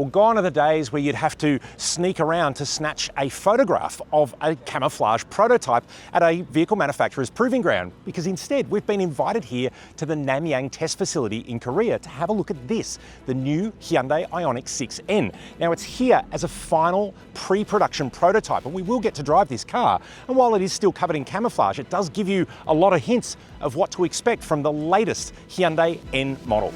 Well, gone are the days where you'd have to sneak around to snatch a photograph of a camouflage prototype at a vehicle manufacturer's proving ground, because instead we've been invited here to the Namyang test facility in Korea to have a look at this, the new Hyundai Ioniq 6N. Now, it's here as a final pre-production prototype, and we will get to drive this car. And while it is still covered in camouflage, it does give you a lot of hints of what to expect from the latest Hyundai N model.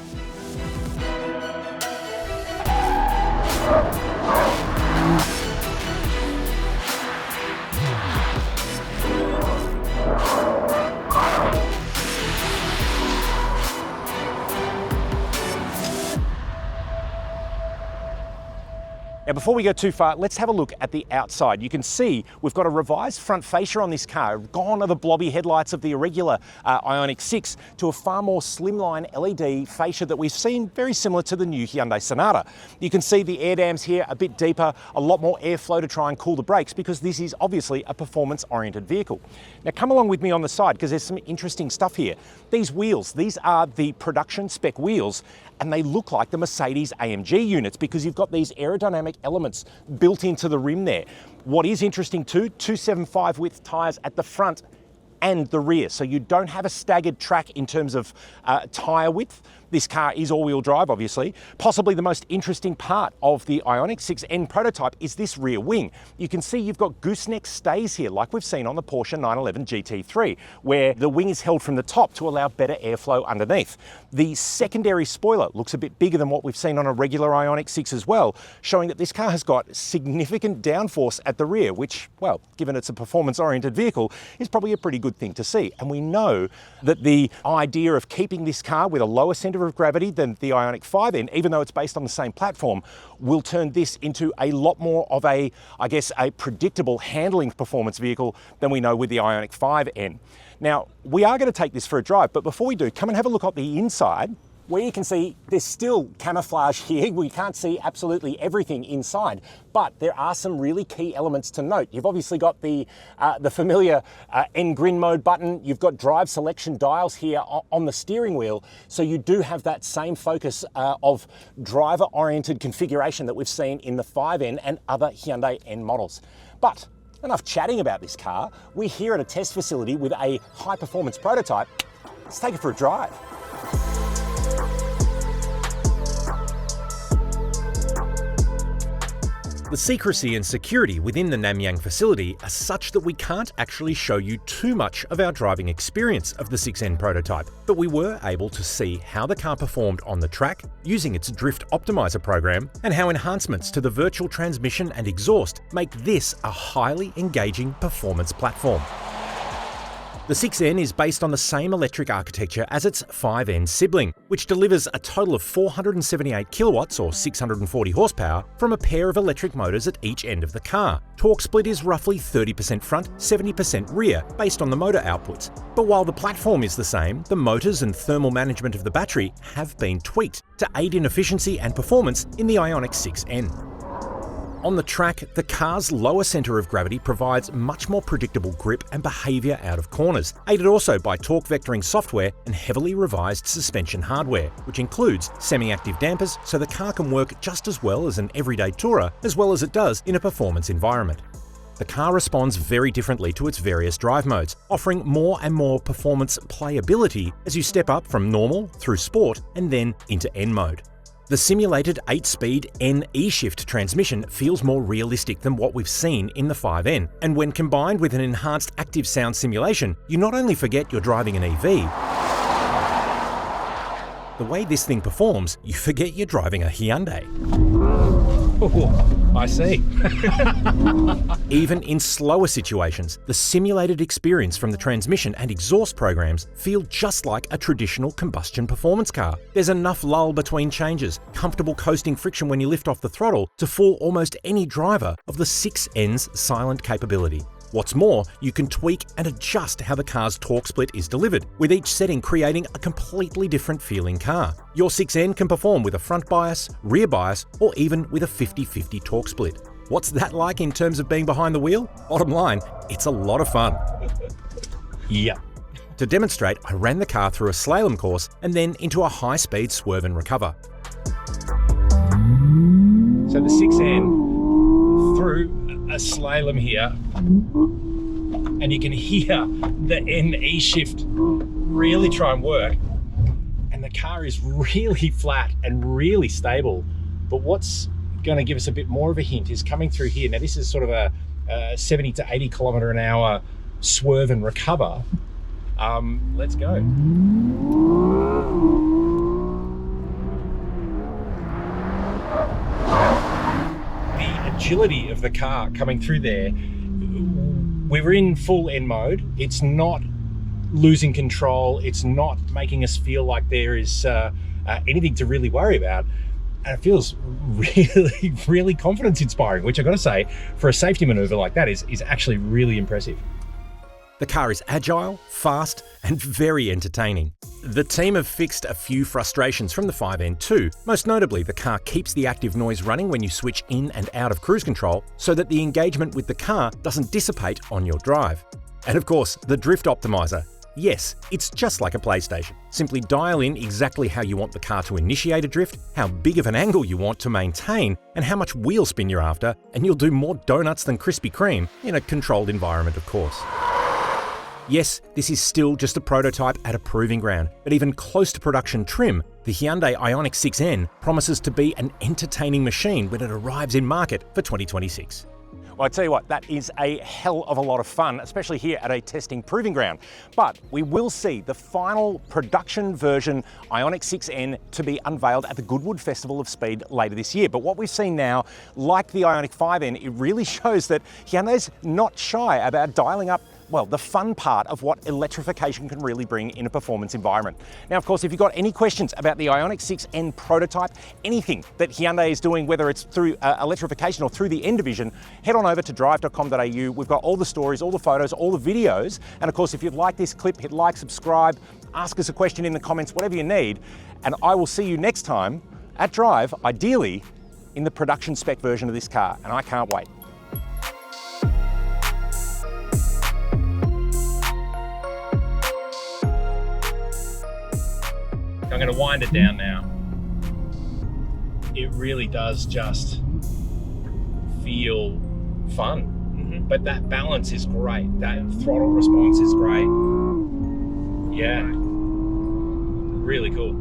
Now, before we go too far, let's have a look at the outside. You can see we've got a revised front fascia on this car. Gone are the blobby headlights of the irregular Ioniq 6 to a far more slimline LED fascia that we've seen, very similar to the new Hyundai Sonata. You can see the air dams here a bit deeper, a lot more airflow to try and cool the brakes, because this is obviously a performance-oriented vehicle. Now, come along with me on the side, because there's some interesting stuff here. These wheels, these are the production spec wheels, and they look like the Mercedes AMG units because you've got these aerodynamic elements built into the rim there. What is interesting too, 275 width tyres at the front and the rear, so you don't have a staggered track in terms of tyre width. This car is all-wheel drive, obviously. Possibly the most interesting part of the Ioniq 6N prototype is this rear wing. You can see you've got gooseneck stays here, like we've seen on the Porsche 911 GT3, where the wing is held from the top to allow better airflow underneath. The secondary spoiler looks a bit bigger than what we've seen on a regular Ioniq 6 as well, showing that this car has got significant downforce at the rear, which, well, given it's a performance-oriented vehicle, is probably a pretty good thing to see. And we know that the idea of keeping this car with a lower centre of gravity than the Ioniq 5N, even though it's based on the same platform, will turn this into a lot more of a, I guess, a predictable handling performance vehicle than we know with the Ioniq 5N. Now, we are going to take this for a drive, but before we do, come and have a look at the inside, where you can see there's still camouflage here. We can't see absolutely everything inside, but there are some really key elements to note. You've obviously got the familiar N-Grin mode button. You've got drive selection dials here on the steering wheel, so you do have that same focus of driver-oriented configuration that we've seen in the 5N and other Hyundai N models. But enough chatting about this car. We're here at a test facility with a high-performance prototype. Let's take it for a drive. The secrecy and security within the Namyang facility are such that we can't actually show you too much of our driving experience of the 6N prototype, but we were able to see how the car performed on the track using its Drift Optimizer program, and how enhancements to the virtual transmission and exhaust make this a highly engaging performance platform. The 6N is based on the same electric architecture as its 5N sibling, which delivers a total of 478 kilowatts or 640 horsepower from a pair of electric motors at each end of the car. Torque split is roughly 30% front, 70% rear, based on the motor outputs. But while the platform is the same, the motors and thermal management of the battery have been tweaked to aid in efficiency and performance in the Ioniq 6N. On the track, the car's lower centre of gravity provides much more predictable grip and behaviour out of corners, aided also by torque vectoring software and heavily revised suspension hardware, which includes semi-active dampers so the car can work just as well as an everyday tourer, as well as it does in a performance environment. The car responds very differently to its various drive modes, offering more and more performance playability as you step up from normal through sport and then into N mode. The simulated 8-speed N E-Shift transmission feels more realistic than what we've seen in the 5N, and when combined with an enhanced active sound simulation, you not only forget you're driving an EV, the way this thing performs, you forget you're driving a Hyundai. Oh, I see. Even in slower situations, the simulated experience from the transmission and exhaust programs feel just like a traditional combustion performance car. There's enough lull between changes, comfortable coasting friction when you lift off the throttle to fool almost any driver of the 6N's silent capability. What's more, you can tweak and adjust how the car's torque split is delivered, with each setting creating a completely different feeling car. Your 6N can perform with a front bias, rear bias, or even with a 50-50 torque split. What's that like in terms of being behind the wheel? Bottom line, it's a lot of fun. Yep. To demonstrate, I ran the car through a slalom course and then into a high-speed swerve and recover. So the 6N through a slalom here, and you can hear the NE shift really try and work. And the car is really flat and really stable. But what's going to give us a bit more of a hint is coming through here. Now this is sort of a 70 to 80 kilometre an hour swerve and recover. Let's go. The agility of the car coming through there, we're in full N mode. It's not losing control. It's not making us feel like there is anything to really worry about. And it feels really, really confidence inspiring, which I've got to say, for a safety maneuver like that is actually really impressive. The car is agile, fast, and very entertaining. The team have fixed a few frustrations from the 5N too. Most notably, the car keeps the active noise running when you switch in and out of cruise control so that the engagement with the car doesn't dissipate on your drive. And of course, the drift optimizer. Yes, it's just like a PlayStation. Simply dial in exactly how you want the car to initiate a drift, how big of an angle you want to maintain, and how much wheel spin you're after, and you'll do more donuts than Krispy Kreme in a controlled environment, of course. Yes, this is still just a prototype at a proving ground, but even close to production trim, the Hyundai Ioniq 6N promises to be an entertaining machine when it arrives in market for 2026. Well, I tell you what, that is a hell of a lot of fun, especially here at a testing proving ground. But we will see the final production version Ioniq 6N to be unveiled at the Goodwood Festival of Speed later this year. But what we've seen now, like the Ioniq 5N, it really shows that Hyundai's not shy about dialing up, well, the fun part of what electrification can really bring in a performance environment. Now, of course, if you've got any questions about the Ioniq 6N prototype, anything that Hyundai is doing, whether it's through electrification or through the N division, head on over to drive.com.au. We've got all the stories, all the photos, all the videos. And of course, if you'd like this clip, hit like, subscribe, ask us a question in the comments, whatever you need. And I will see you next time at Drive, ideally in the production spec version of this car. And I can't wait. I'm going to wind it down now. It really does just feel fun, but that balance is great. That throttle response is great. Yeah, really cool.